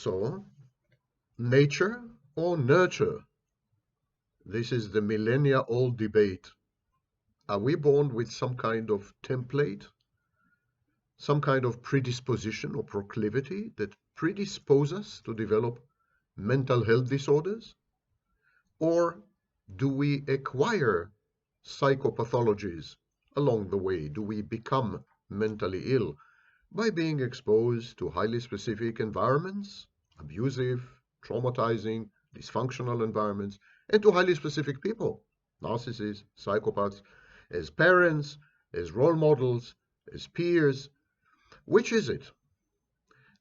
So, nature or nurture? This is the millennia-old debate. Are we born with some kind of template, some kind of predisposition or proclivity that predispose us to develop mental health disorders? Or do we acquire psychopathologies along the way? Do we become mentally ill by being exposed to highly specific environments, abusive, traumatizing, dysfunctional environments, and to highly specific people, narcissists, psychopaths, as parents, as role models, as peers? Which is it?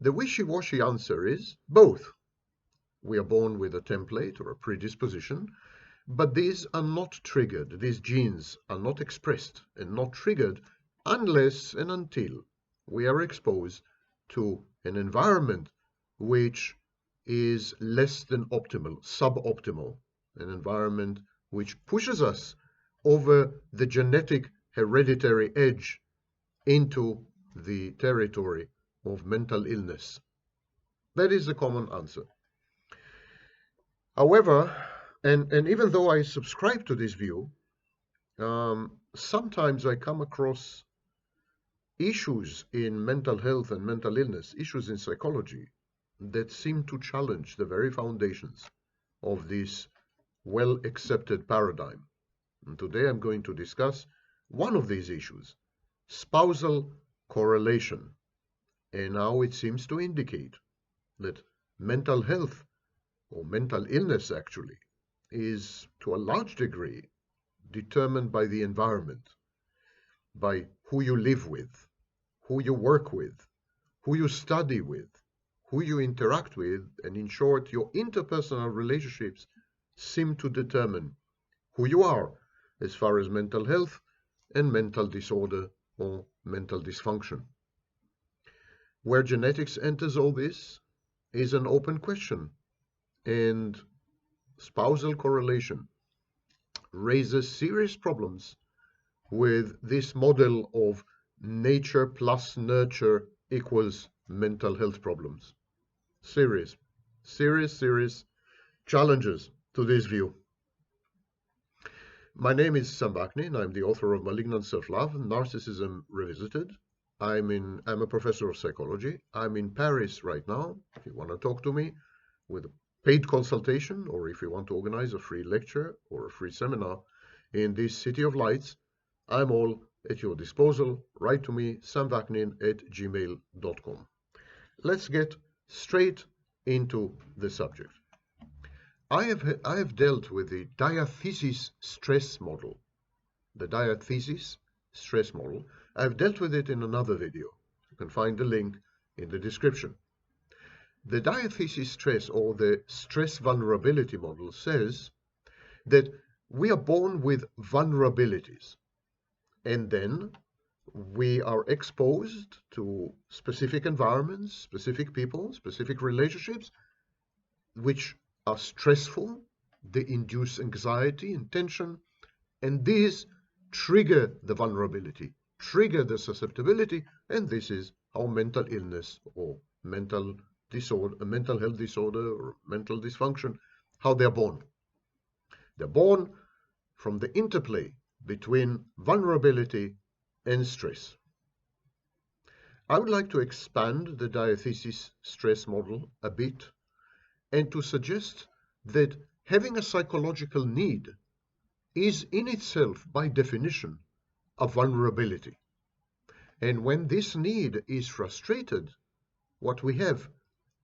The wishy-washy answer is both. We are born with a template or a predisposition, but these are not triggered. These genes are not expressed and not triggered unless and until we are exposed to an environment which is less than optimal, suboptimal, an environment which pushes us over the genetic hereditary edge into the territory of mental illness. That is the common answer. However, and even though I subscribe to this view, sometimes I come across issues in mental health and mental illness, issues in psychology, that seem to challenge the very foundations of this well-accepted paradigm. And today I'm going to discuss one of these issues, spousal correlation, and how it seems to indicate that mental health, or mental illness actually, is to a large degree determined by the environment, by who you live with, who you work with, who you study with, who you interact with, and in short, your interpersonal relationships seem to determine who you are as far as mental health and mental disorder or mental dysfunction. Where genetics enters all this is an open question, and spousal correlation raises serious problems with this model of nature plus nurture equals mental health problems. Serious challenges to this view. My name is Sam Vaknin. I'm the author of Malignant Self-Love, Narcissism Revisited. I'm a professor of psychology. I'm in Paris right now. If you want to talk to me with a paid consultation, or if you want to organize a free lecture or a free seminar in this city of lights, I'm all at your disposal. Write to me, samvaknin@gmail.com. Let's get straight into the subject. I have dealt with the Diathesis-Stress Model. The Diathesis-Stress Model. I've dealt with it in another video. You can find the link in the description. The diathesis-stress, or the stress vulnerability model, says that we are born with vulnerabilities, and then we are exposed to specific environments, specific people, specific relationships, which are stressful. They induce anxiety and tension, and these trigger the vulnerability, trigger the susceptibility, and this is how mental illness or mental disorder, a mental health disorder or mental dysfunction, how they're born. They're born from the interplay between vulnerability and stress. I would like to expand the diathesis-stress model a bit and to suggest that having a psychological need is in itself, by definition, a vulnerability. And when this need is frustrated, what we have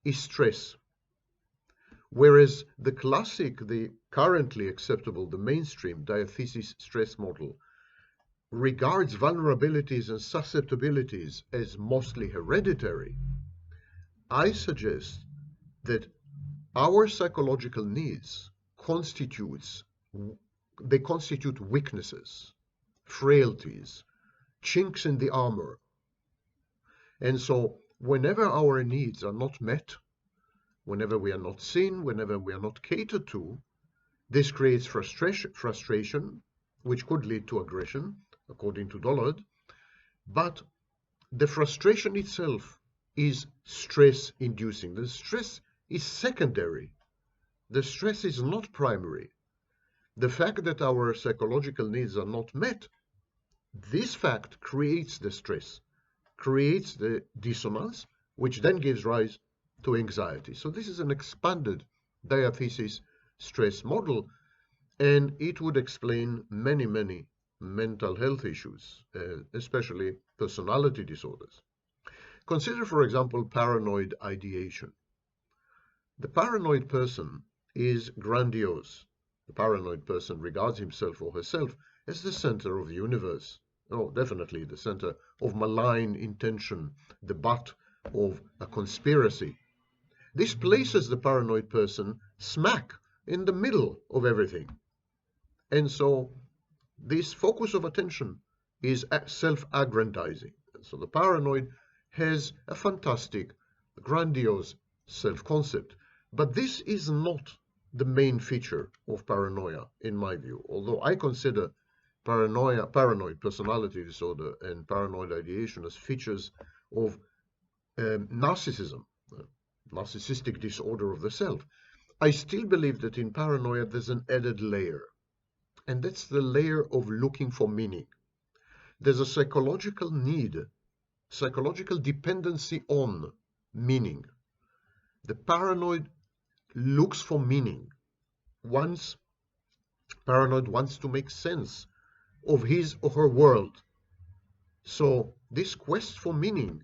is stress. Whereas the classic, the currently acceptable, the mainstream diathesis-stress model regards vulnerabilities and susceptibilities as mostly hereditary, I suggest that our psychological needs constitute weaknesses, frailties, chinks in the armor. And so whenever our needs are not met, whenever we are not seen, whenever we are not catered to, this creates frustration, which could lead to aggression, according to Dollard. But the frustration itself is stress-inducing. The stress is secondary. The stress is not primary. The fact that our psychological needs are not met, this fact creates the stress, creates the dissonance, which then gives rise to anxiety. So this is an expanded diathesis-stress model, and it would explain many, many mental health issues, especially personality disorders. Consider, for example, paranoid ideation. The paranoid person is grandiose. The paranoid person regards himself or herself as the center of the universe. Oh, definitely the center of malign intention, the butt of a conspiracy. This places the paranoid person smack in the middle of everything. And so this focus of attention is self-aggrandizing. So the paranoid has a fantastic, grandiose self-concept. But this is not the main feature of paranoia, in my view. Although I consider paranoid personality disorder, and paranoid ideation as features of narcissism, narcissistic disorder of the self, I still believe that in paranoia there's an added layer, and that's the layer of looking for meaning. There's a psychological need, psychological dependency on meaning. The paranoid looks for meaning. Paranoid wants to make sense of his or her world. So this quest for meaning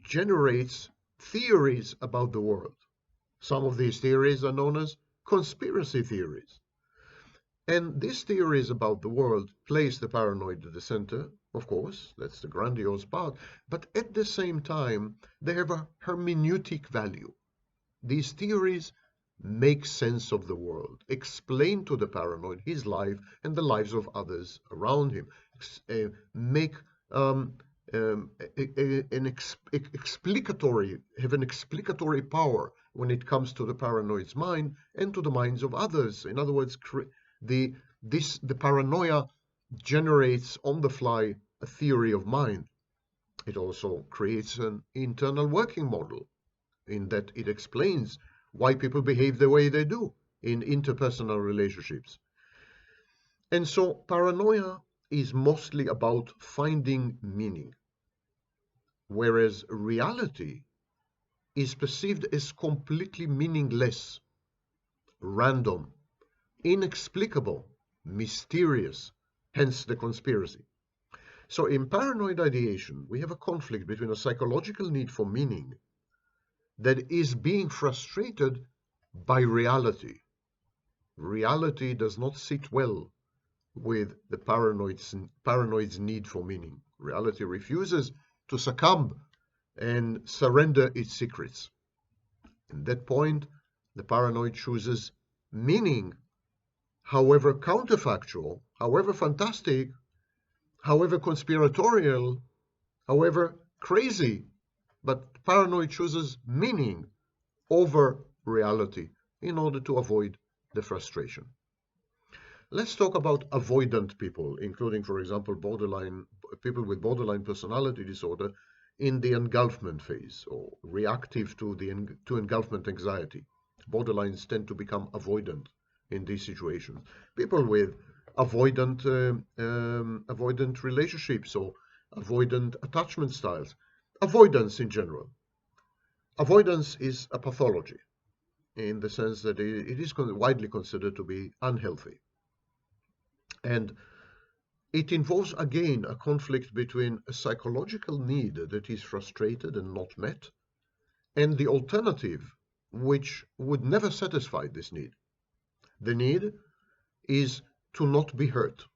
generates theories about the world. Some of these theories are known as conspiracy theories. And these theories about the world place the paranoid at the center, of course, that's the grandiose part, but at the same time, they have a hermeneutic value. These theories make sense of the world, explain to the paranoid his life and the lives of others around him, have an explicatory power when it comes to the paranoid's mind and to the minds of others. In other words, the paranoia generates on the fly a theory of mind. It also creates an internal working model, in that it explains why people behave the way they do in interpersonal relationships. And so paranoia is mostly about finding meaning, whereas reality is perceived as completely meaningless, random, inexplicable, mysterious, hence the conspiracy. So in paranoid ideation, we have a conflict between a psychological need for meaning that is being frustrated by reality. Reality does not sit well with the paranoid's need for meaning. Reality refuses to succumb and surrender its secrets. At that point, the paranoid chooses meaning, however counterfactual, however fantastic, however conspiratorial, however crazy, but paranoid chooses meaning over reality in order to avoid the frustration. Let's talk about avoidant people, including, for example, people with borderline personality disorder in the engulfment phase, or reactive to engulfment anxiety. Borderlines tend to become avoidant in these situations. People with avoidant relationships or avoidant attachment styles. Avoidance in general. Avoidance is a pathology in the sense that it is widely considered to be unhealthy. And it involves, again, a conflict between a psychological need that is frustrated and not met, and the alternative, which would never satisfy this need. The need is to not be hurt,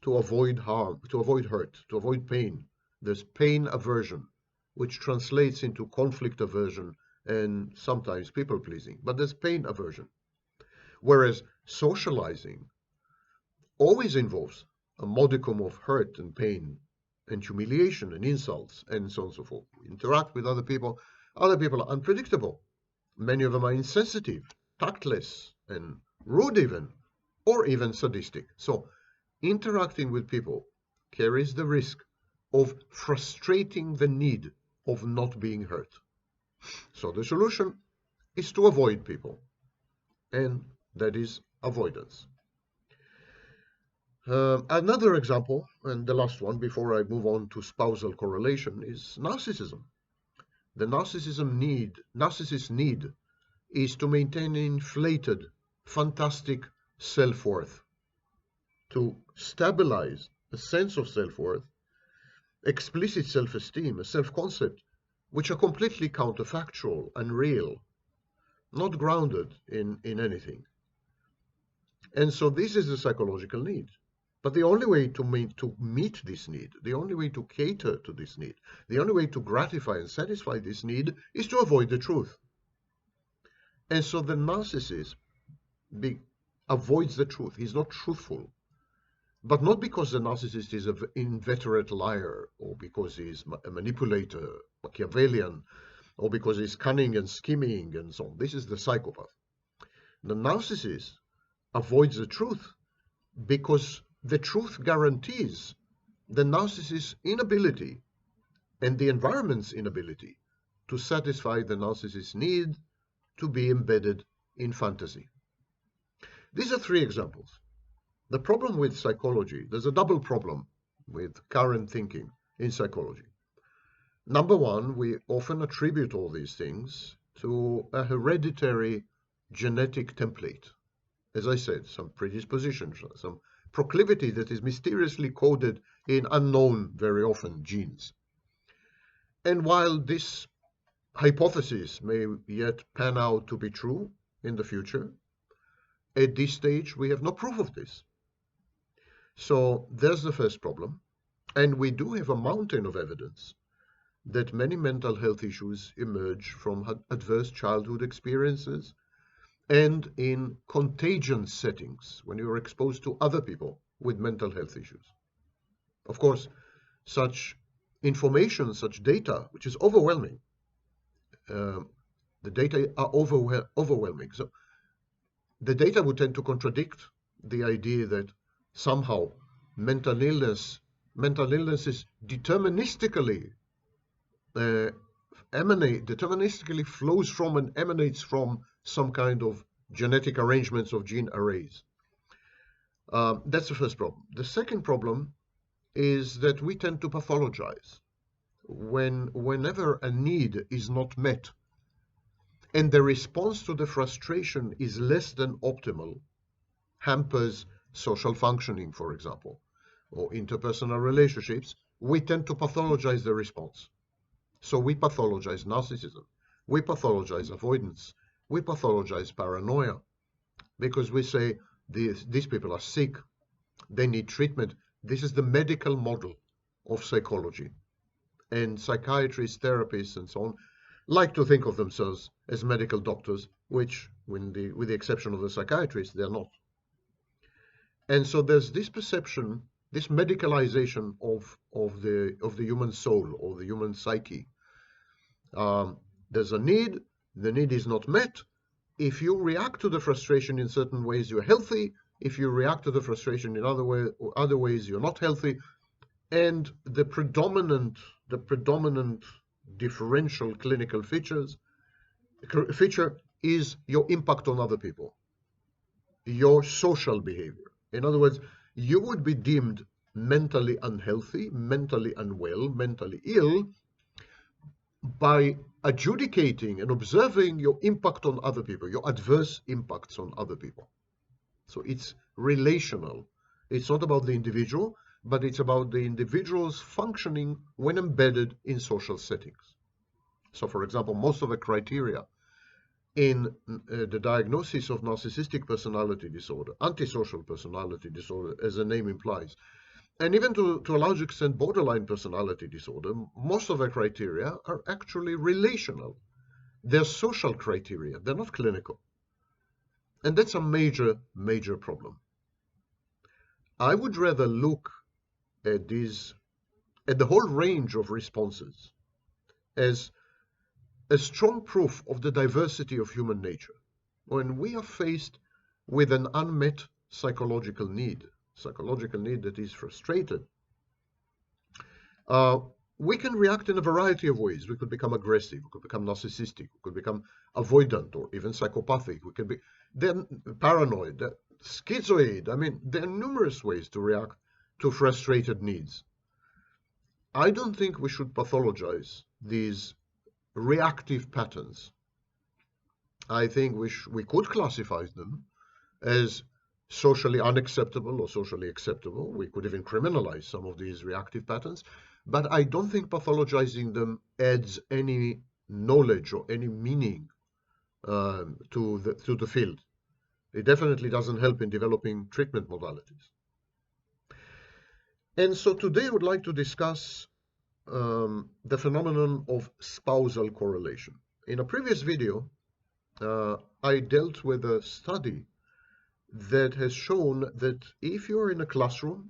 to avoid harm, to avoid hurt, to avoid pain. There's pain aversion, which translates into conflict aversion and sometimes people-pleasing, but there's pain aversion. Whereas socializing always involves a modicum of hurt and pain and humiliation and insults and so on and so forth. We interact with other people. Other people are unpredictable. Many of them are insensitive, tactless, and rude even, or even sadistic. So interacting with people carries the risk of frustrating the need of not being hurt. So the solution is to avoid people, and that is avoidance. Another example, and the last one before I move on to spousal correlation, is narcissism. The narcissist's need is to maintain inflated, fantastic self-worth, to stabilize a sense of self-worth, explicit self-esteem, a self-concept, which are completely counterfactual, unreal, not grounded in anything. And so this is a psychological need. But the only way to meet this need, the only way to cater to this need, the only way to gratify and satisfy this need is to avoid the truth. And so the narcissist avoids the truth. He's not truthful. But not because the narcissist is an inveterate liar, or because he's a manipulator, Machiavellian, or because he's cunning and scheming and so on. This is the psychopath. The narcissist avoids the truth because the truth guarantees the narcissist's inability and the environment's inability to satisfy the narcissist's need to be embedded in fantasy. These are three examples. The problem with psychology, there's a double problem with current thinking in psychology. Number one, we often attribute all these things to a hereditary genetic template. As I said, some predisposition, some proclivity that is mysteriously coded in unknown, very often, genes. And while this hypothesis may yet pan out to be true in the future, at this stage we have no proof of this. So there's the first problem. And we do have a mountain of evidence that many mental health issues emerge from adverse childhood experiences and in contagion settings, when you are exposed to other people with mental health issues. Of course, such information, such data, which is overwhelming, the data are overwhelming. So the data would tend to contradict the idea that somehow mental illness is deterministically deterministically flows from and emanates from some kind of genetic arrangements of gene arrays. That's the first problem. The second problem is that we tend to pathologize whenever a need is not met and the response to the frustration is less than optimal, hampers social functioning, for example, or interpersonal relationships, we tend to pathologize the response. So we pathologize narcissism, we pathologize avoidance, we pathologize paranoia, because we say these people are sick, they need treatment. This is the medical model of psychology. And psychiatrists, therapists, and so on like to think of themselves as medical doctors, which, with the exception of the psychiatrists, they're not. And so there's this perception, this medicalization of the human soul or the human psyche. There's a need, the need is not met. If you react to the frustration in certain ways, you're healthy. If you react to the frustration in other ways, you're not healthy. And the predominant differential clinical feature is your impact on other people, your social behavior. In other words, you would be deemed mentally unhealthy, mentally unwell, mentally ill by adjudicating and observing your impact on other people, your adverse impacts on other people. So it's relational. It's not about the individual, but it's about the individual's functioning when embedded in social settings. So, for example, most of the criteria in the diagnosis of narcissistic personality disorder, antisocial personality disorder, as the name implies, and even to a large extent borderline personality disorder, most of the criteria are actually relational. They're social criteria, they're not clinical. And that's a major, major problem. I would rather look at the whole range of responses as a strong proof of the diversity of human nature. When we are faced with an unmet psychological need that is frustrated, we can react in a variety of ways. We could become aggressive, we could become narcissistic, we could become avoidant or even psychopathic, we could be then paranoid, schizoid. I mean, there are numerous ways to react to frustrated needs. I don't think we should pathologize these reactive patterns. I think we could classify them as socially unacceptable or socially acceptable. We could even criminalize some of these reactive patterns, but I don't think pathologizing them adds any knowledge or any meaning to the field. It definitely doesn't help in developing treatment modalities. And so today I would like to discuss the phenomenon of spousal correlation. In a previous video, I dealt with a study that has shown that if you're in a classroom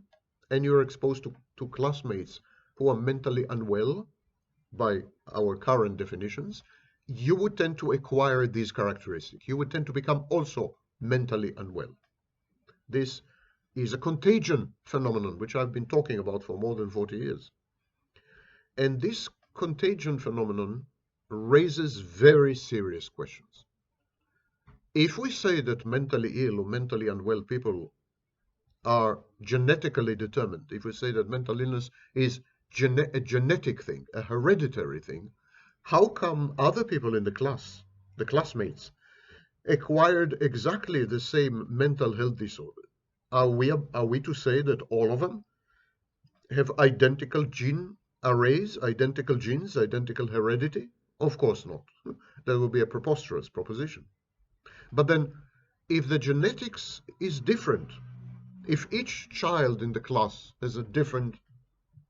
and you're exposed to classmates who are mentally unwell by our current definitions, you would tend to acquire these characteristics. You would tend to become also mentally unwell. This is a contagion phenomenon, which I've been talking about for more than 40 years. And this contagion phenomenon raises very serious questions. If we say that mentally ill or mentally unwell people are genetically determined, if we say that mental illness is a genetic thing, a hereditary thing, how come other people in the class, the classmates, acquired exactly the same mental health disorder? Are we to say that all of them have identical gene arrays, identical genes, identical heredity? Of course not. That would be a preposterous proposition. But then, if the genetics is different, if each child in the class has a different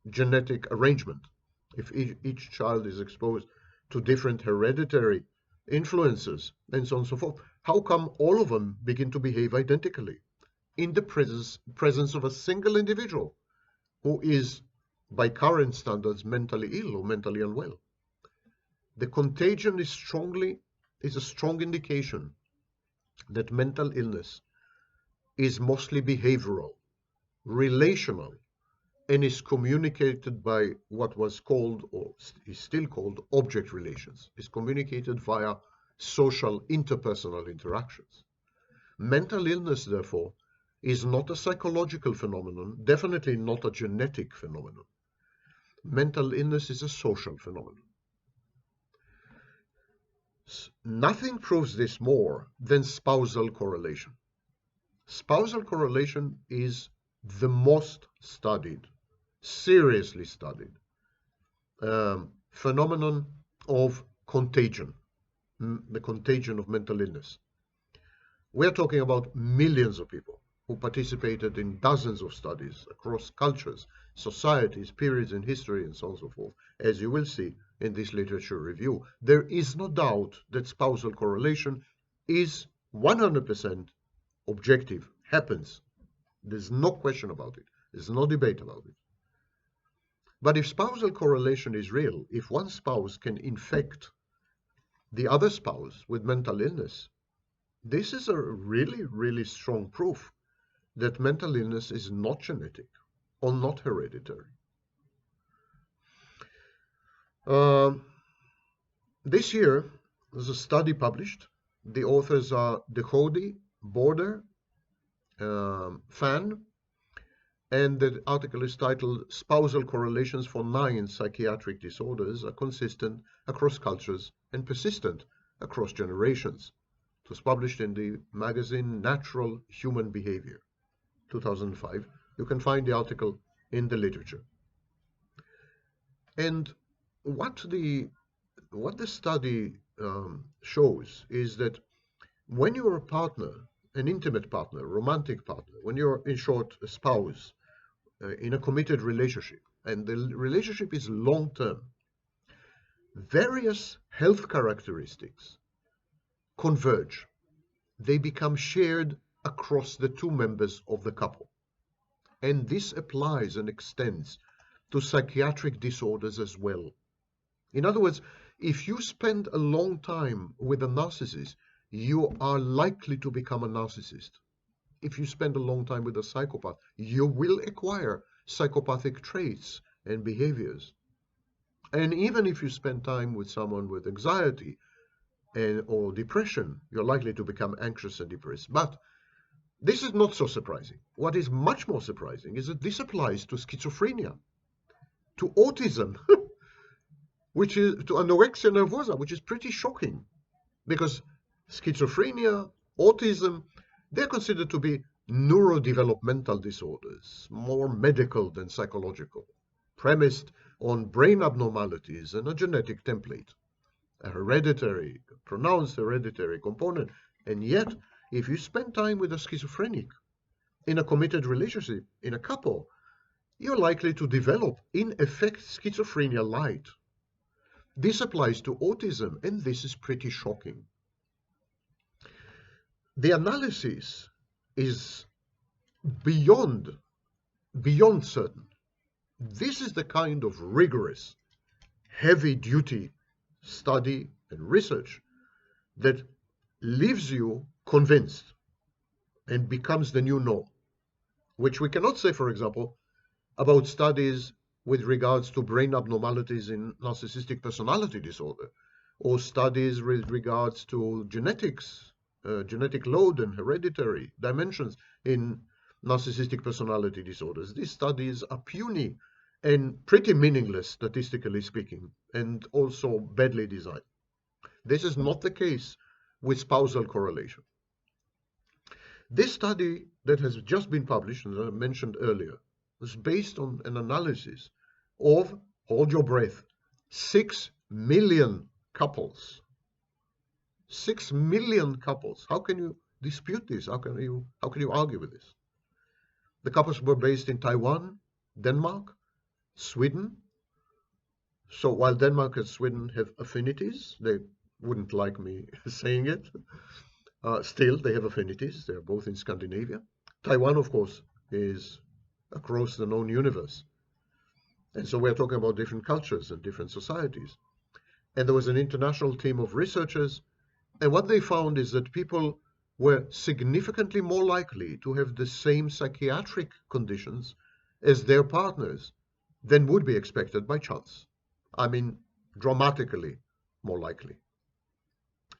genetic arrangement, if each child is exposed to different hereditary influences, and so on and so forth, how come all of them begin to behave identically in the presence of a single individual who is, by current standards, mentally ill or mentally unwell? The contagion is a strong indication that mental illness is mostly behavioral, relational, and is communicated by what was called, or is still called, object relations. It's communicated via social interpersonal interactions. Mental illness, therefore, is not a psychological phenomenon, definitely not a genetic phenomenon. Mental illness is a social phenomenon. Nothing proves this more than spousal correlation. Spousal correlation is the most studied, seriously studied phenomenon of contagion, the contagion of mental illness. We're talking about millions of people who participated in dozens of studies across cultures, societies, periods in history, and so on and so forth. As you will see in this literature review, there is no doubt that spousal correlation is 100% objective, happens. There's no question about it. There's no debate about it. But if spousal correlation is real, if one spouse can infect the other spouse with mental illness, this is a really, really strong proof that mental illness is not genetic or not hereditary. This year, there's a study published. The authors are Dehodi, Border, Fan, and the article is titled Spousal Correlations for 9 Psychiatric Disorders Are Consistent Across Cultures and Persistent Across Generations. It was published in the magazine Natural Human Behavior, 2005. You can find the article in the literature. And what the study shows is that when you're a partner, an intimate partner, romantic partner, when you're, in short, a spouse, in a committed relationship, and the relationship is long-term, various health characteristics converge. They become shared across the two members of the couple. And this applies and extends to psychiatric disorders as well. In other words, if you spend a long time with a narcissist, you are likely to become a narcissist. If you spend a long time with a psychopath, you will acquire psychopathic traits and behaviors. And even if you spend time with someone with anxiety or depression, you're likely to become anxious and depressed. But this is not so surprising. What is much more surprising is that this applies to schizophrenia, to autism, which is to anorexia nervosa, which is pretty shocking because schizophrenia, autism, they're considered to be neurodevelopmental disorders, more medical than psychological, premised on brain abnormalities and a genetic template, a hereditary, pronounced hereditary component. And yet, if you spend time with a schizophrenic in a committed relationship, in a couple, you're likely to develop, in effect, schizophrenia light. This applies to autism, and this is pretty shocking. The analysis is beyond certain. This is the kind of rigorous, heavy-duty study and research that leaves you convinced and becomes the new norm, which we cannot say, for example, about studies with regards to brain abnormalities in narcissistic personality disorder, or studies with regards to genetics, genetic load and hereditary dimensions in narcissistic personality disorders. These studies are puny and pretty meaningless, statistically speaking, and also badly designed. This is not the case with spousal correlation. This study that has just been published, as I mentioned earlier, was based on an analysis of, hold your breath, 6 million couples. 6 million couples. How can you dispute this? How can you argue with this? The couples were based in Taiwan, Denmark, Sweden. So while Denmark and Sweden have affinities, they wouldn't like me saying it. Still, they have affinities. They're both in Scandinavia. Taiwan, of course, is across the known universe. And so we're talking about different cultures and different societies. And there was an international team of researchers. And what they found is that people were significantly more likely to have the same psychiatric conditions as their partners than would be expected by chance. I mean, dramatically more likely.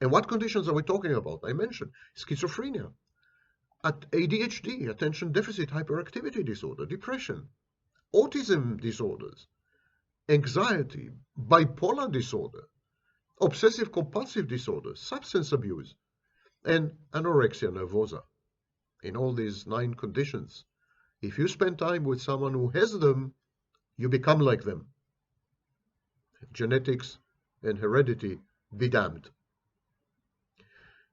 And what conditions are we talking about? I mentioned schizophrenia, ADHD, attention deficit hyperactivity disorder, depression, autism disorders, anxiety, bipolar disorder, obsessive compulsive disorder, substance abuse, and anorexia nervosa. In all these 9 conditions, if you spend time with someone who has them, you become like them. Genetics and heredity be damned.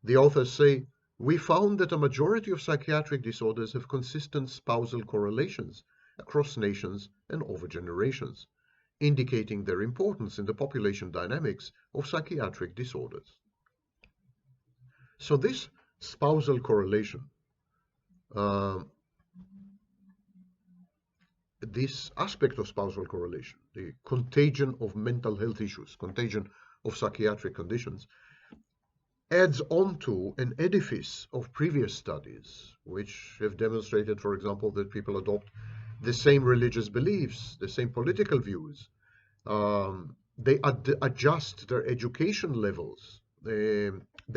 The authors say, we found that a majority of psychiatric disorders have consistent spousal correlations across nations and over generations, indicating their importance in the population dynamics of psychiatric disorders. So this spousal correlation, this aspect of spousal correlation, the contagion of mental health issues, contagion of psychiatric conditions, adds on to an edifice of previous studies, which have demonstrated, for example, that people adopt the same religious beliefs, the same political views. They adjust their education levels. They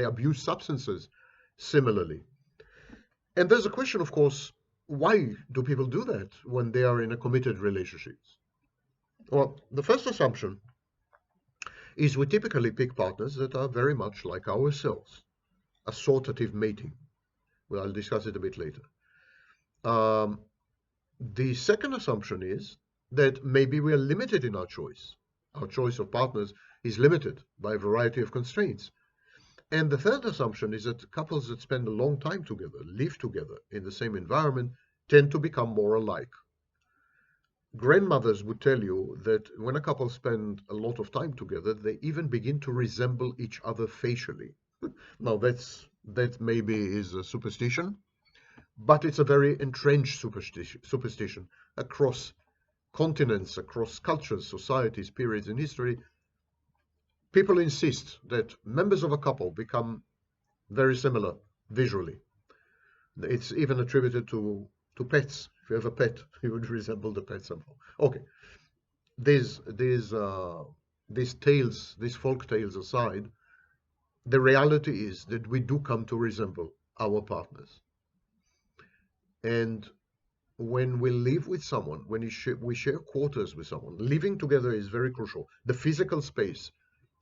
abuse substances similarly. And there's a question, of course, why do people do that when they are in a committed relationship? Well, the first assumption is we typically pick partners that are very much like ourselves. Assortative mating. Well, I'll discuss it a bit later. The second assumption is that maybe we are limited in our choice. Our choice of partners is limited by a variety of constraints. And the third assumption is that couples that spend a long time together, live together in the same environment, tend to become more alike. Grandmothers would tell you that when a couple spend a lot of time together, they even begin to resemble each other facially. Now, that maybe is a superstition, but it's a very entrenched superstition across continents, across cultures, societies, periods in history. People insist that members of a couple become very similar visually. It's even attributed to pets. If you have a pet, you would resemble the pet somehow. Okay. these tales, these folk tales aside, the reality is that we do come to resemble our partners. And when we live with someone, when we share quarters with someone, living together is very crucial. The physical space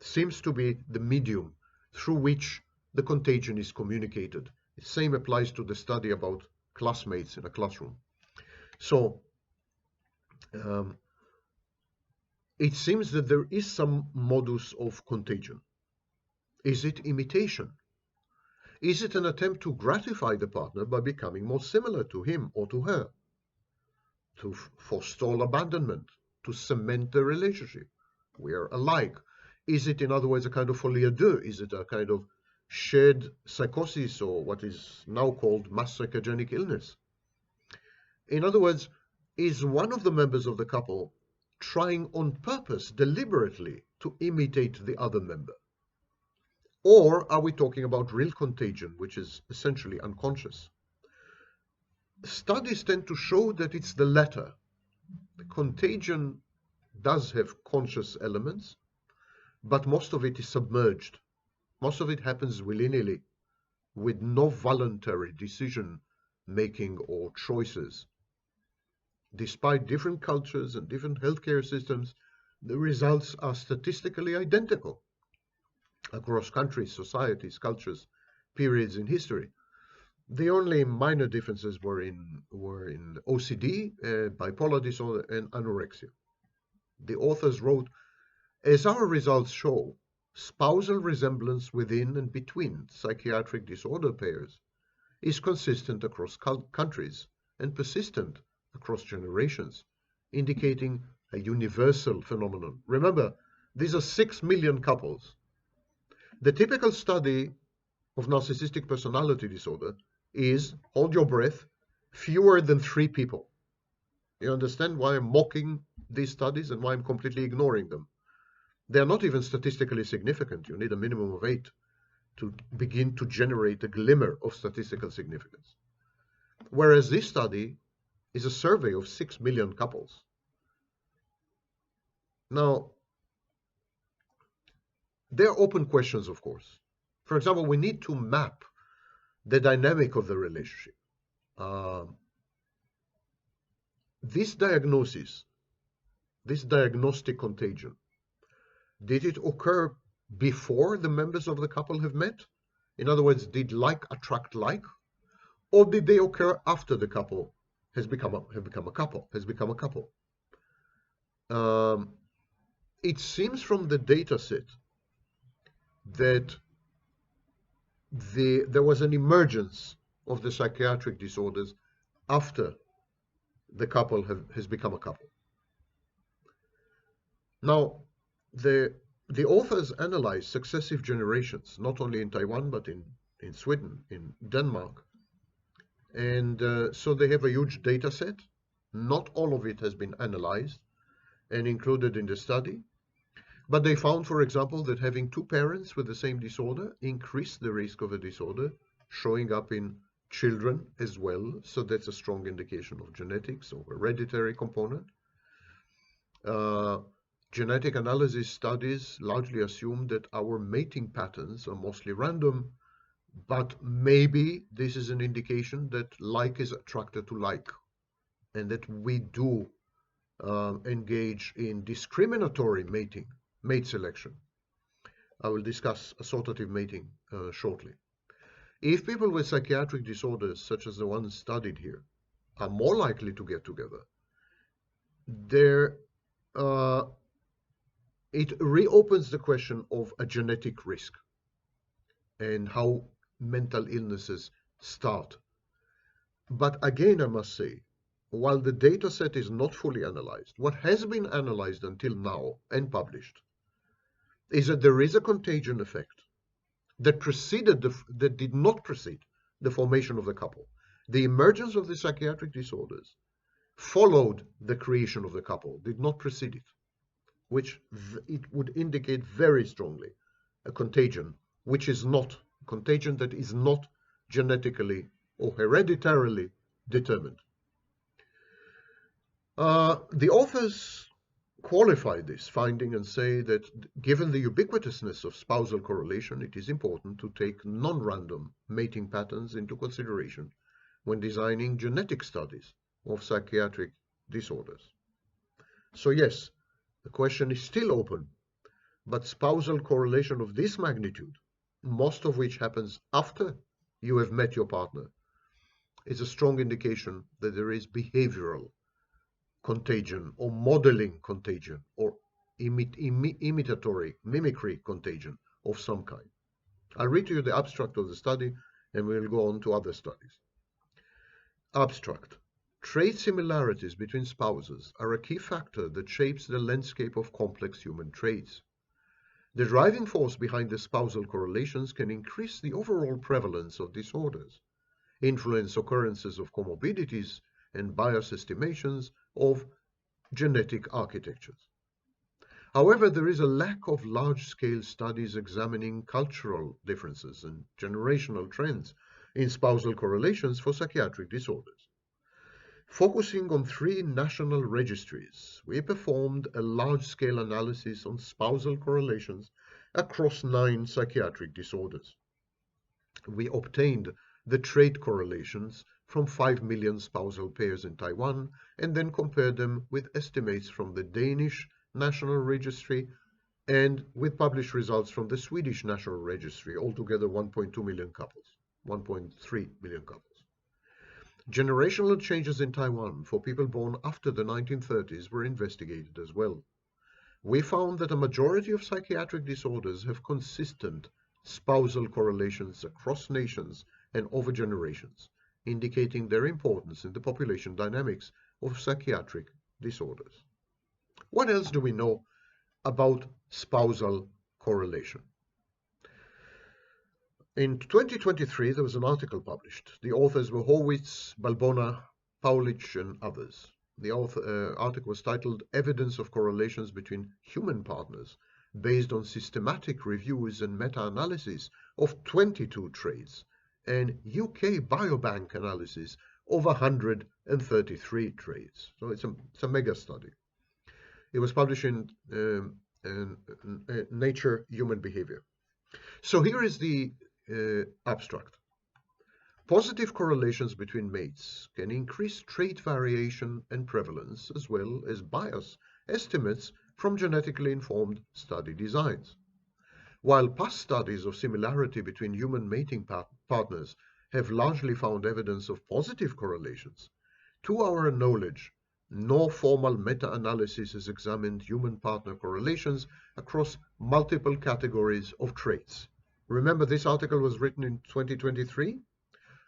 seems to be the medium through which the contagion is communicated. The same applies to the study about classmates in a classroom. So it seems that there is some modus of contagion. Is it imitation? Is it an attempt to gratify the partner by becoming more similar to him or to her? To forestall abandonment, to cement the relationship. We are alike. Is it, in other words, a kind of folie à deux? Is it a kind of shared psychosis, or what is now called mass psychogenic illness? In other words, is one of the members of the couple trying on purpose, deliberately, to imitate the other member? Or are we talking about real contagion, which is essentially unconscious? Studies tend to show that it's the latter. The contagion does have conscious elements, but most of it is submerged. Most of it happens willy-nilly, with no voluntary decision making or choices. Despite different cultures and different healthcare systems, the results are statistically identical across countries, societies, cultures, periods in history. The only minor differences were in OCD, bipolar disorder, and anorexia. The authors wrote, as our results show, spousal resemblance within and between psychiatric disorder pairs is consistent across countries and persistent across generations, indicating a universal phenomenon. Remember, these are 6 million couples. The typical study of narcissistic personality disorder is, hold your breath, fewer than 3 people. You understand why I'm mocking these studies and why I'm completely ignoring them? They are not even statistically significant. You need a minimum of 8 to begin to generate a glimmer of statistical significance. Whereas this study is a survey of 6 million couples. Now, there are open questions, of course. For example, we need to map the dynamic of the relationship. This diagnosis, this diagnostic contagion, did it occur before the members of the couple have met? In other words, did like attract like? Or did they occur after the couple has become a couple? It seems from the data set that there was an emergence of the psychiatric disorders after the couple has become a couple. Now, the authors analyzed successive generations, not only in Taiwan, but in Sweden, in Denmark. And so they have a huge data set. Not all of it has been analyzed and included in the study. But they found, for example, that having 2 parents with the same disorder increased the risk of a disorder showing up in children as well. So that's a strong indication of genetics or hereditary component. Genetic analysis studies largely assume that our mating patterns are mostly random, but maybe this is an indication that like is attracted to like, and that we do engage in discriminatory mate selection. I will discuss assortative mating shortly. If people with psychiatric disorders, such as the ones studied here, are more likely to get together, it reopens the question of a genetic risk and how mental illnesses start. But again, I must say, while the data set is not fully analyzed, what has been analyzed until now and published is that there is a contagion effect that did not precede the formation of the couple. The emergence of the psychiatric disorders followed the creation of the couple, did not precede it, which it would indicate very strongly a contagion, which is not contagion that is not genetically or hereditarily determined. The authors qualify this finding and say that given the ubiquitousness of spousal correlation, it is important to take non-random mating patterns into consideration when designing genetic studies of psychiatric disorders. So yes, the question is still open, but spousal correlation of this magnitude, most of which happens after you have met your partner, is a strong indication that there is behavioral contagion or modeling contagion or imitatory mimicry contagion of some kind. I'll read to you the abstract of the study and we'll go on to other studies. Abstract. Trait similarities between spouses are a key factor that shapes the landscape of complex human traits. The driving force behind the spousal correlations can increase the overall prevalence of disorders, influence occurrences of comorbidities, and bias estimations of genetic architectures. However, there is a lack of large-scale studies examining cultural differences and generational trends in spousal correlations for psychiatric disorders. Focusing on 3 national registries, we performed a large-scale analysis on spousal correlations across 9 psychiatric disorders. We obtained the trait correlations from 5 million spousal pairs in Taiwan and then compared them with estimates from the Danish National Registry and with published results from the Swedish National Registry, altogether 1.2 million couples, 1.3 million couples. Generational changes in Taiwan for people born after the 1930s were investigated as well. We found that a majority of psychiatric disorders have consistent spousal correlations across nations and over generations, indicating their importance in the population dynamics of psychiatric disorders. What else do we know about spousal correlation? In 2023, there was an article published. The authors were Horwitz, Balbona, Paulich, and others. The article was titled Evidence of Correlations Between Human Partners, based on systematic reviews and meta-analysis of 22 traits, and UK Biobank analysis of 133 traits. So it's a mega study. It was published in Nature Human Behavior. So here is the abstract. Positive correlations between mates can increase trait variation and prevalence as well as bias estimates from genetically informed study designs. While past studies of similarity between human mating partners have largely found evidence of positive correlations, to our knowledge, no formal meta-analysis has examined human partner correlations across multiple categories of traits. Remember, this article was written in 2023.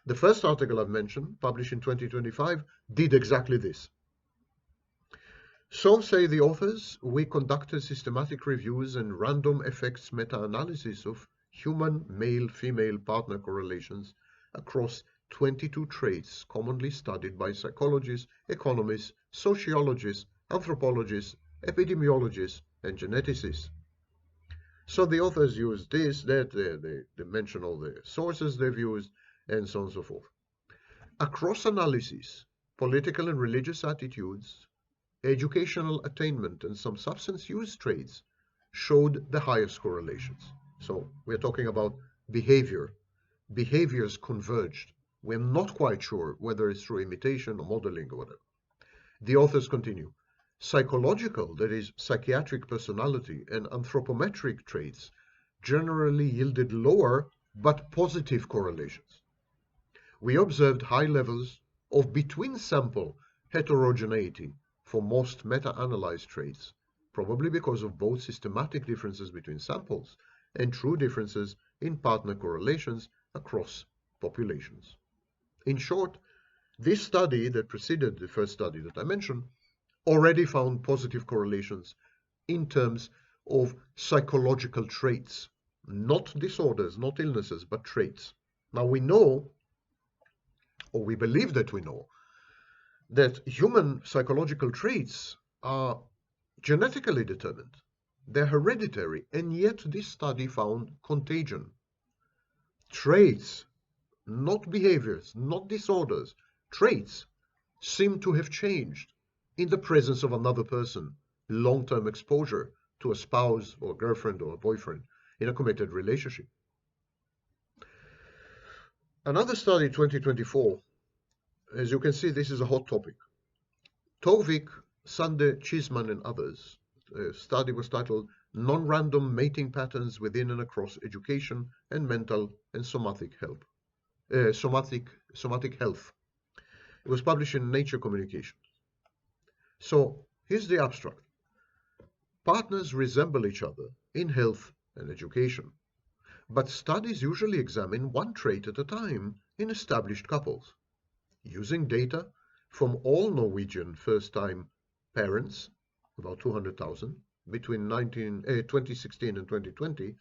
The first article I've mentioned, published in 2025, did exactly this. So say the authors, we conducted systematic reviews and random effects meta-analysis of human male-female partner correlations across 22 traits commonly studied by psychologists, economists, sociologists, anthropologists, epidemiologists, and geneticists. So the authors used this, that, they mention all the sources they've used, and so on and so forth. Across analysis, political and religious attitudes, educational attainment, and some substance use traits showed the highest correlations. So we're talking about behavior. Behaviors converged. We're not quite sure whether it's through imitation or modeling or whatever. The authors continue. Psychological, that is, psychiatric personality and anthropometric traits generally yielded lower but positive correlations. We observed high levels of between-sample heterogeneity for most meta-analyzed traits, probably because of both systematic differences between samples and true differences in partner correlations across populations. In short, this study that preceded the first study that I mentioned already found positive correlations in terms of psychological traits, not disorders, not illnesses, but traits. Now we know, or we believe that we know, that human psychological traits are genetically determined. They're hereditary, and yet this study found contagion. Traits, not behaviors, not disorders, traits seem to have changed in the presence of another person long-term exposure to a spouse or girlfriend or a boyfriend in a committed relationship. Another study, 2024, as you can see, this is a hot topic. Tovik, Sande, Chisman, and others. The study was titled Non-Random Mating Patterns Within and Across Education and Mental and Somatic Health. Somatic Health. It was published in Nature Communications. So here's the abstract. Partners resemble each other in health and education, but studies usually examine one trait at a time in established couples. Using data from all Norwegian first-time parents, about 200,000, between 2016 and 2020,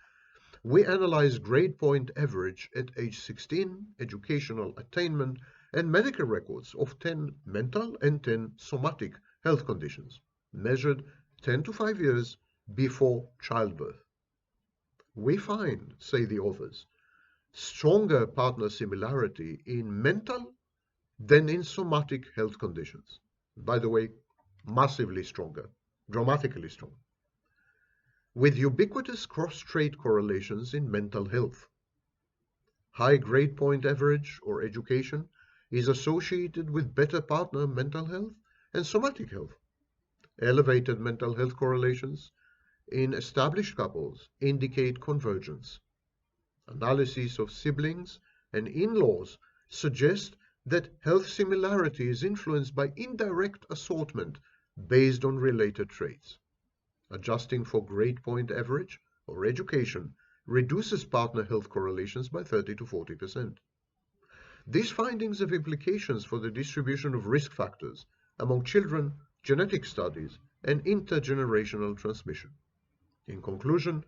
we analyzed grade point average at age 16, educational attainment, and medical records of 10 mental and 10 somatic health conditions, measured 10 to 5 years before childbirth. We find, say the authors, stronger partner similarity in mental than in somatic health conditions. By the way, massively stronger, dramatically stronger, with ubiquitous cross-trait correlations in mental health. High grade point average or education is associated with better partner mental health and somatic health. Elevated mental health correlations in established couples indicate convergence. Analyses of siblings and in-laws suggest that health similarity is influenced by indirect assortment based on related traits. Adjusting for grade point average or education reduces partner health correlations by 30 to 40%. These findings have implications for the distribution of risk factors among children, genetic studies, and intergenerational transmission. In conclusion,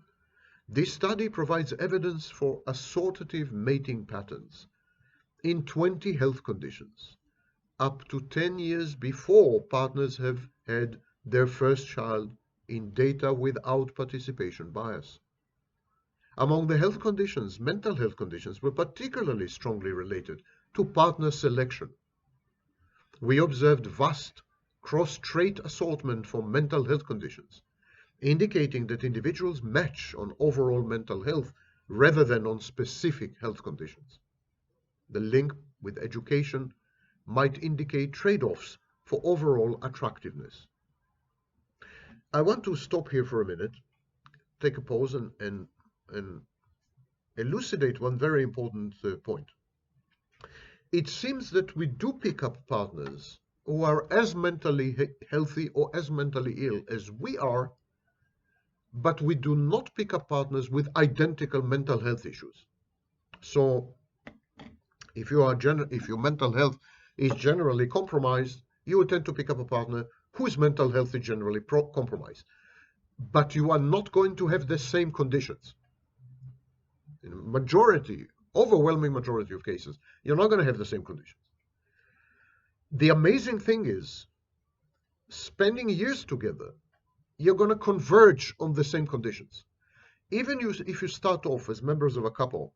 this study provides evidence for assortative mating patterns in 20 health conditions, up to 10 years before partners have had their first child, in data without participation bias. Among the health conditions, mental health conditions were particularly strongly related to partner selection. We observed vast cross-trait assortment for mental health conditions, indicating that individuals match on overall mental health rather than on specific health conditions. The link with education might indicate trade-offs for overall attractiveness. I want to stop here for a minute, take a pause, and elucidate one very important point. It seems that we do pick up partners who are as mentally healthy or as mentally ill as we are, but we do not pick up partners with identical mental health issues. So if your mental health is generally compromised, you will tend to pick up a partner whose mental health is generally compromised. But you are not going to have the same conditions. In overwhelming majority of cases, you're not going to have the same conditions. The amazing thing is, spending years together, you're going to converge on the same conditions. Even if you start off as members of a couple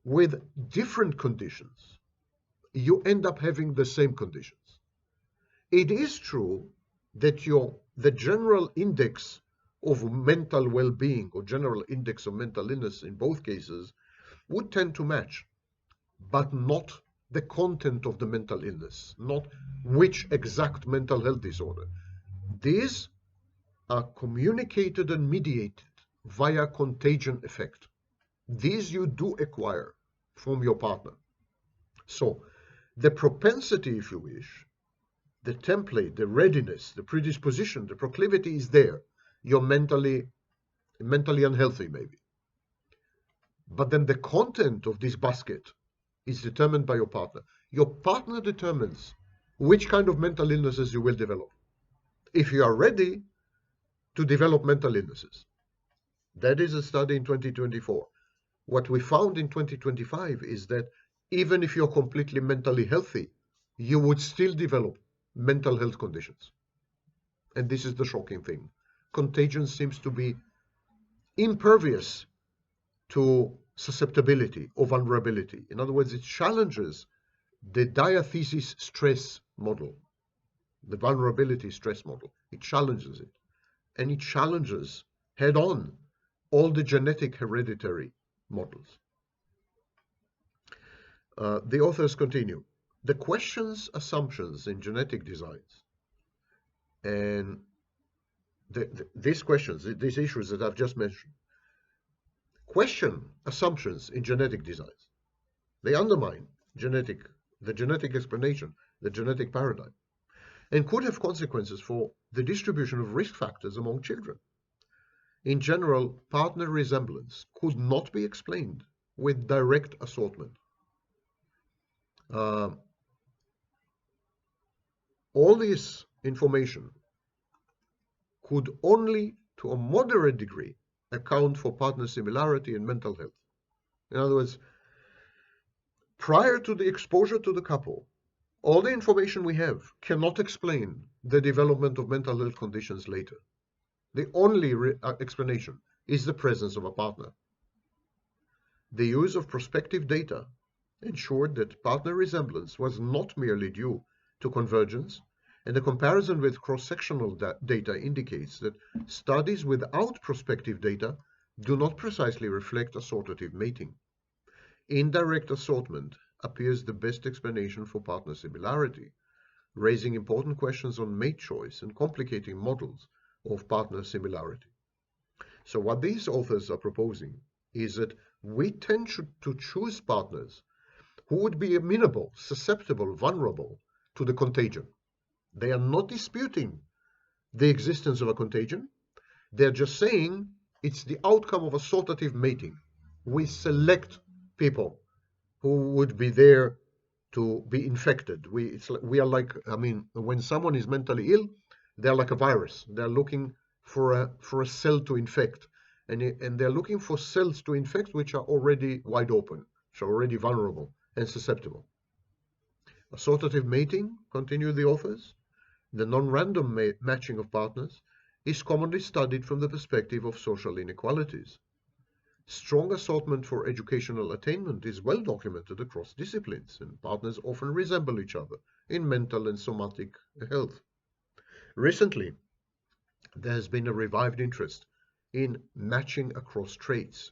with different conditions, you end up having the same conditions. It is true that the general index of mental well-being or general index of mental illness in both cases would tend to match, but not the content of the mental illness, not which exact mental health disorder. These are communicated and mediated via contagion effect. These you do acquire from your partner. So the propensity, if you wish, the template, the readiness, the predisposition, the proclivity is there. You're mentally unhealthy, maybe. But then the content of this basket is determined by your partner. Your partner determines which kind of mental illnesses you will develop, if you are ready to develop mental illnesses. That is a study in 2024. What we found in 2025 is that even if you're completely mentally healthy, you would still develop mental health conditions. And this is the shocking thing. Contagion seems to be impervious to susceptibility or vulnerability. In other words, it challenges the Diathesis-Stress Model, the vulnerability stress model. It challenges it. and it challenges head-on all the genetic hereditary models. The authors continue. The questions, assumptions in genetic designs, and these questions, these issues that I've just mentioned, question assumptions in genetic designs. They undermine the genetic explanation, the genetic paradigm, and could have consequences for the distribution of risk factors among children. In general, partner resemblance could not be explained with direct assortment. All this information could only, to a moderate degree, account for partner similarity and mental health. In other words, prior to the exposure to the couple, all the information we have cannot explain the development of mental health conditions later. The only explanation is the presence of a partner. The use of prospective data ensured that partner resemblance was not merely due to convergence, and the comparison with cross-sectional data indicates that studies without prospective data do not precisely reflect assortative mating. Indirect assortment appears the best explanation for partner similarity, raising important questions on mate choice and complicating models of partner similarity. So what these authors are proposing is that we tend to choose partners who would be amenable, susceptible, vulnerable to the contagion. They are not disputing the existence of a contagion. They're just saying it's the outcome of assortative mating. We select people who would be there to be infected. We are like, I mean, when someone is mentally ill, they're like a virus. They're looking for a cell to infect. And they're looking for cells to infect which are already wide open, which are already vulnerable and susceptible. Assortative mating, continue the authors, the non-random matching of partners, is commonly studied from the perspective of social inequalities. Strong assortment for educational attainment is well documented across disciplines, and partners often resemble each other in mental and somatic health. Recently, there has been a revived interest in matching across traits.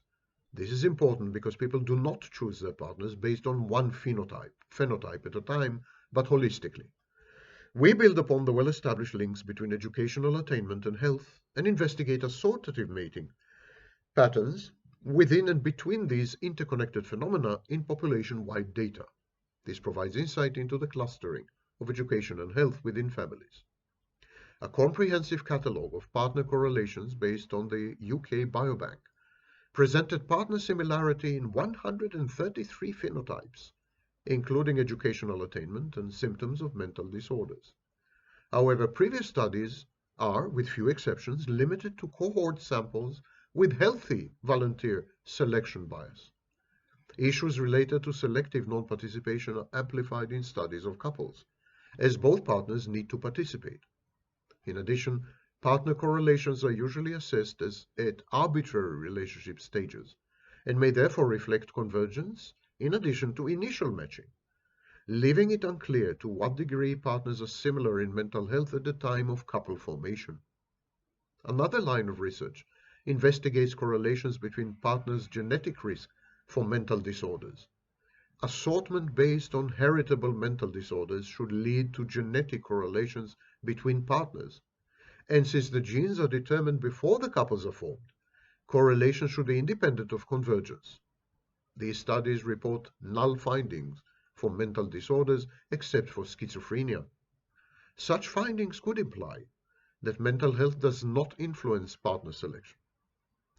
This is important because people do not choose their partners based on one phenotype at a time, but holistically. We build upon the well-established links between educational attainment and health and investigate assortative mating patterns within and between these interconnected phenomena in population-wide data. This provides insight into the clustering of education and health within families. A comprehensive catalogue of partner correlations based on the UK Biobank presented partner similarity in 133 phenotypes, including educational attainment and symptoms of mental disorders. However, previous studies are, with few exceptions, limited to cohort samples with healthy volunteer selection bias. Issues related to selective non-participation are amplified in studies of couples, as both partners need to participate. In addition, partner correlations are usually assessed at arbitrary relationship stages and may therefore reflect convergence in addition to initial matching, leaving it unclear to what degree partners are similar in mental health at the time of couple formation. Another line of research investigates correlations between partners' genetic risk for mental disorders. Assortment based on heritable mental disorders should lead to genetic correlations between partners. And since the genes are determined before the couples are formed, correlation should be independent of convergence. These studies report null findings for mental disorders except for schizophrenia. Such findings could imply that mental health does not influence partner selection.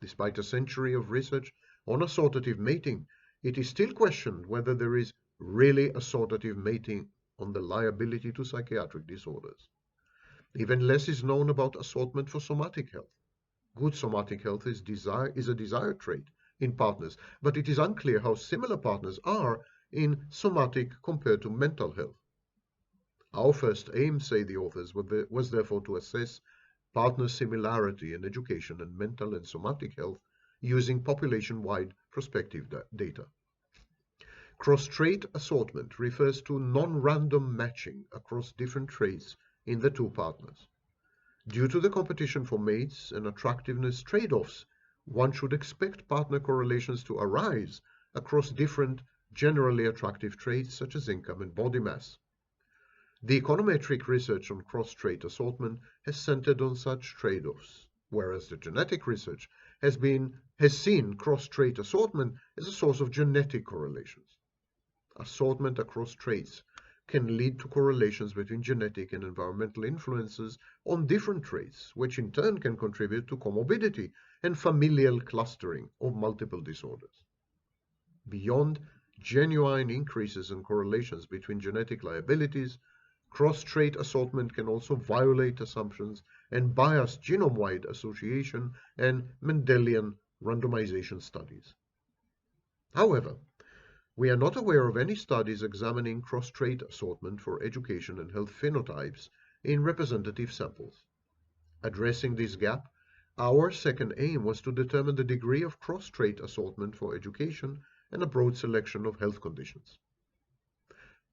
Despite a century of research on assortative mating, it is still questioned whether there is really assortative mating on the liability to psychiatric disorders. Even less is known about assortment for somatic health. Good somatic health is a desired trait in partners, but it is unclear how similar partners are in somatic compared to mental health. Our first aim, say the authors, was therefore to assess partner similarity in education and mental and somatic health using population-wide prospective data. Cross-trait assortment refers to non-random matching across different traits in the two partners. Due to the competition for mates and attractiveness trade-offs, one should expect partner correlations to arise across different generally attractive traits such as income and body mass. The econometric research on cross-trait assortment has centered on such trade-offs, whereas the genetic research has seen cross-trait assortment as a source of genetic correlations. Assortment across traits can lead to correlations between genetic and environmental influences on different traits, which in turn can contribute to comorbidity and familial clustering of multiple disorders. Beyond genuine increases in correlations between genetic liabilities, cross-trait assortment can also violate assumptions and bias genome-wide association and Mendelian randomization studies. However, we are not aware of any studies examining cross-trait assortment for education and health phenotypes in representative samples. Addressing this gap, our second aim was to determine the degree of cross-trait assortment for education and a broad selection of health conditions.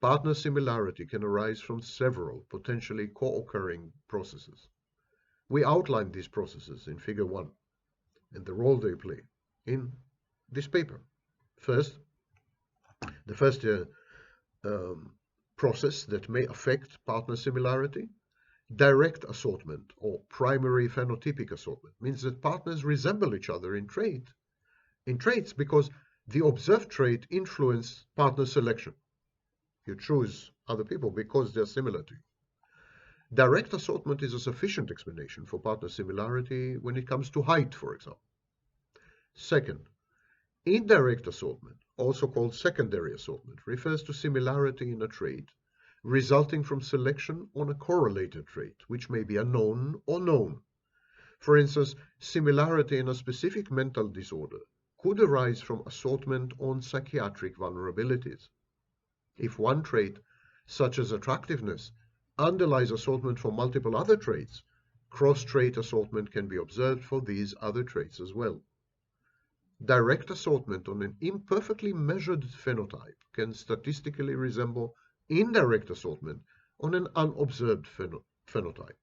Partner similarity can arise from several potentially co-occurring processes. We outlined these processes in Figure 1 and the role they play in this paper. The first process that may affect partner similarity, direct assortment or primary phenotypic assortment, means that partners resemble each other in traits because the observed trait influences partner selection. You choose other people because they're similar to you. Direct assortment is a sufficient explanation for partner similarity when it comes to height, for example. Second, indirect assortment, also called secondary assortment, refers to similarity in a trait resulting from selection on a correlated trait, which may be unknown or known. For instance, similarity in a specific mental disorder could arise from assortment on psychiatric vulnerabilities. If one trait, such as attractiveness, underlies assortment for multiple other traits, cross-trait assortment can be observed for these other traits as well. Direct assortment on an imperfectly measured phenotype can statistically resemble indirect assortment on an unobserved phenotype.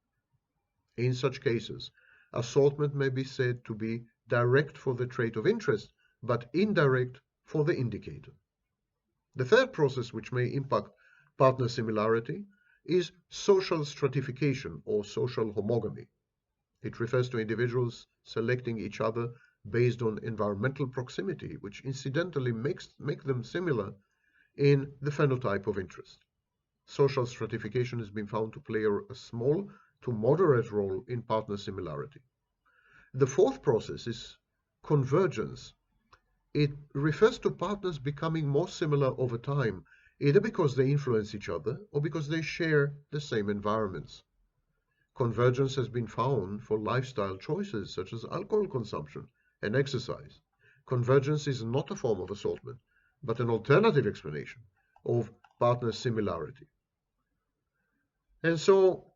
In such cases, assortment may be said to be direct for the trait of interest, but indirect for the indicator. The third process which may impact partner similarity is social stratification or social homogamy. It refers to individuals selecting each other based on environmental proximity, which incidentally make them similar in the phenotype of interest. Social stratification has been found to play a small to moderate role in partner similarity. The fourth process is convergence. It refers to partners becoming more similar over time, either because they influence each other or because they share the same environments. Convergence has been found for lifestyle choices such as alcohol consumption and exercise. Convergence is not a form of assortment, but an alternative explanation of partner similarity. And so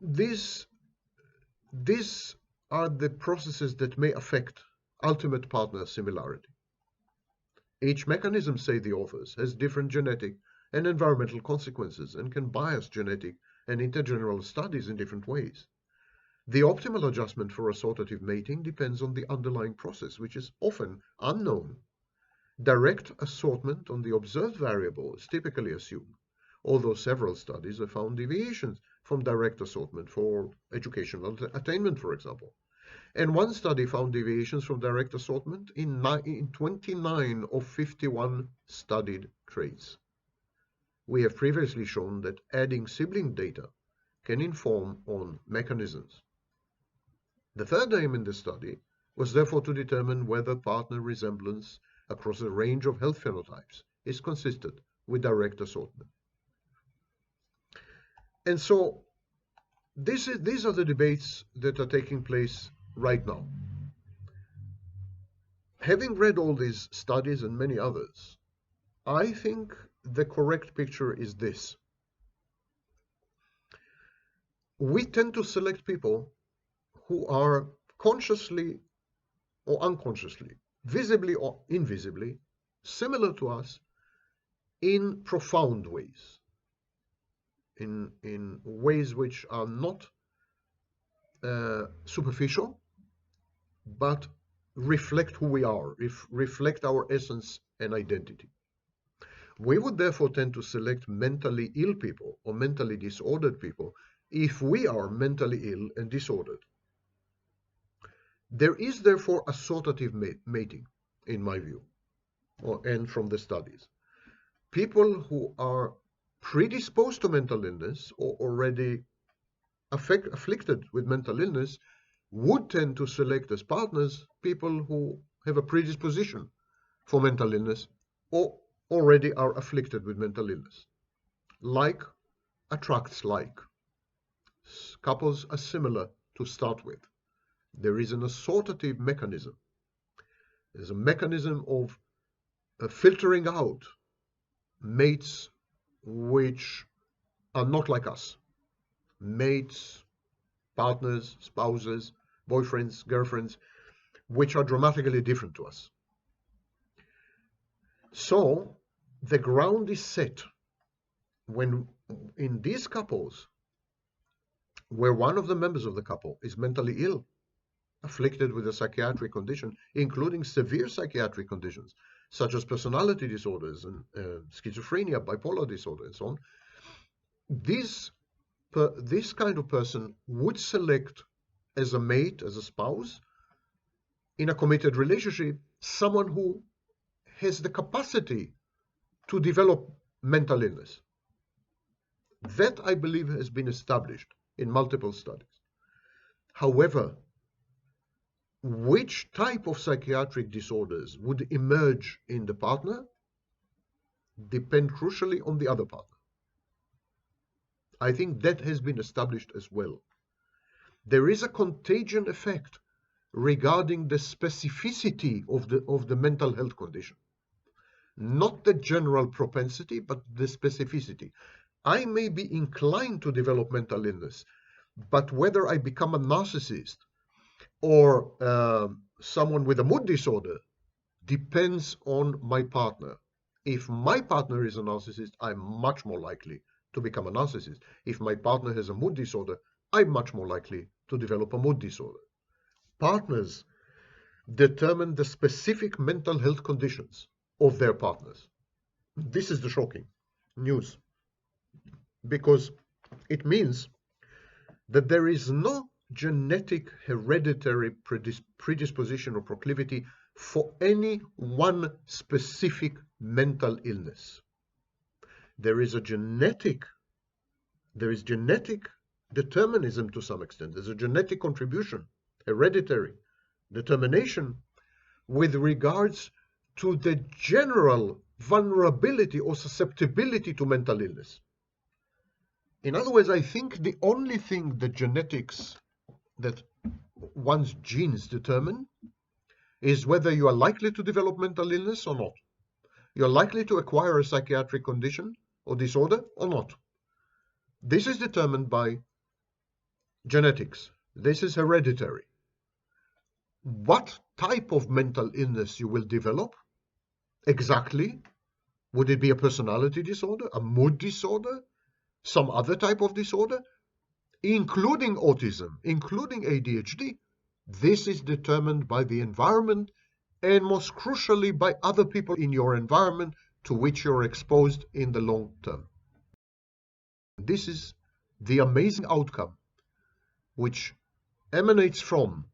these are the processes that may affect ultimate partner similarity. Each mechanism, say the authors, has different genetic and environmental consequences and can bias genetic and intergeneral studies in different ways. The optimal adjustment for assortative mating depends on the underlying process, which is often unknown. Direct assortment on the observed variable is typically assumed, although several studies have found deviations from direct assortment for educational attainment, for example. And one study found deviations from direct assortment in 29 of 51 studied traits. We have previously shown that adding sibling data can inform on mechanisms. The third aim in this study was therefore to determine whether partner resemblance across a range of health phenotypes is consistent with direct assortment. And so these are the debates that are taking place right now. Having read all these studies and many others, I think the correct picture is this. We tend to select people who are consciously or unconsciously, visibly or invisibly, similar to us in profound ways, in ways which are not superficial, but reflect who we are, reflect our essence and identity. We would therefore tend to select mentally ill people or mentally disordered people if we are mentally ill and disordered. There is therefore assortative mating, in my view, and from the studies. People who are predisposed to mental illness or already afflicted with mental illness would tend to select as partners people who have a predisposition for mental illness or already are afflicted with mental illness. Like attracts like. Couples are similar to start with. There is an assortative mechanism. There's a mechanism of filtering out mates which are not like us. Mates, partners, spouses, boyfriends, girlfriends, which are dramatically different to us. So the ground is set when in these couples where one of the members of the couple is mentally ill, afflicted with a psychiatric condition, including severe psychiatric conditions, such as personality disorders and schizophrenia, bipolar disorder, and so on, this kind of person would select as a mate, as a spouse, in a committed relationship, someone who has the capacity to develop mental illness. That, I believe, has been established in multiple studies. However, which type of psychiatric disorders would emerge in the partner depend crucially on the other partner. I think that has been established as well. There is a contagion effect regarding the specificity of the mental health condition. Not the general propensity, but the specificity. I may be inclined to develop mental illness, but whether I become a narcissist or someone with a mood disorder depends on my partner. If my partner is a narcissist, I'm much more likely to become a narcissist. If my partner has a mood disorder, I'm much more likely to develop a mood disorder. Partners determine the specific mental health conditions of their partners. This is the shocking news, because it means that there is no genetic hereditary predisposition or proclivity for any one specific mental illness. There is genetic determinism to some extent. There's a genetic contribution, hereditary determination with regards to the general vulnerability or susceptibility to mental illness. In other words, I think the only thing that genetics, that one's genes determine, is whether you are likely to develop mental illness or not. You're likely to acquire a psychiatric condition or disorder or not. This is determined by genetics. This is hereditary. What type of mental illness you will develop exactly? Would it be a personality disorder, a mood disorder, some other type of disorder, including autism, including ADHD? This is determined by the environment and most crucially by other people in your environment to which you're exposed in the long term. This is the amazing outcome which emanates from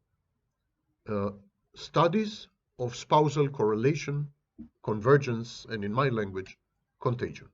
studies of spousal correlation, convergence, and in my language, contagion.